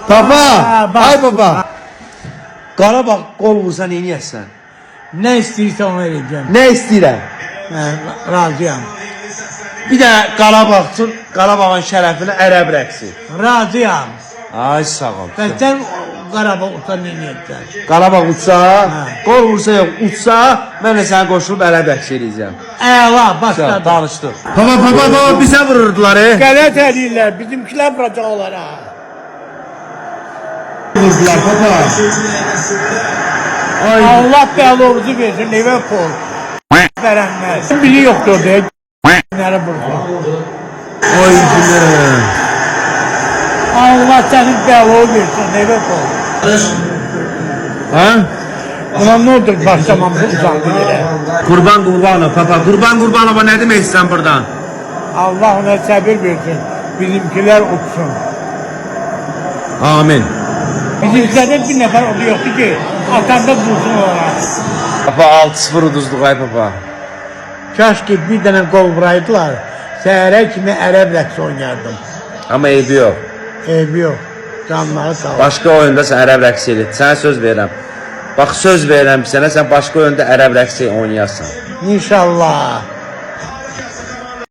Papa, ay baba. Qarabağ qol vursa nə edəsən? Ne istiyorsan onu vereceğim. Nə istəyirəm? Razıyam. Bir də Qarabağ üçün Qarabağın şərəfinə ərəb rəqsi. Razıyam. Ay sağ ol. Ben sen Qarabağ utan ne edeceksin? Qarabağ uçsa, qol vursa yox, uçsa, mən də sənə qoşulub ərəb rəqsi eləyəcəm. Eyvah başladı. Danışdıq. Baba, bizə vururdular. Qəlet edirlər, bizimkiler vuracaqlar ha. Vurdular baba. Ay. Allah belovuzu versin Liverpool. Verenler. Biri yoktur diye. Nereye burada? Oy günüm. Allah senin belovu versin Liverpool. Ha? Ulan ne oldu başlamamızı uzandı yere. Kurban papa. Kurban ne demek sen buradan? Allah ona sabır versin. Bizimkiler uçsun. Amin. Bizimkilerden bir nefer o yoktu ki atanda bulsun olarak. Papa 6-0 uduzluq ay papa. Kaş ki bir tane gol vuraydılar. Səhərə kimi ərəb rəqsi oynardım. Amma eybi yox. Eybi yok. Canları sağ ol. Başqa oyunda sən ərəb rəqsi elə. Sənə söz verirəm. Bax söz verirəm sənə, sən başqa oyunda ərəb rəqsi oynayasan. İnşallah.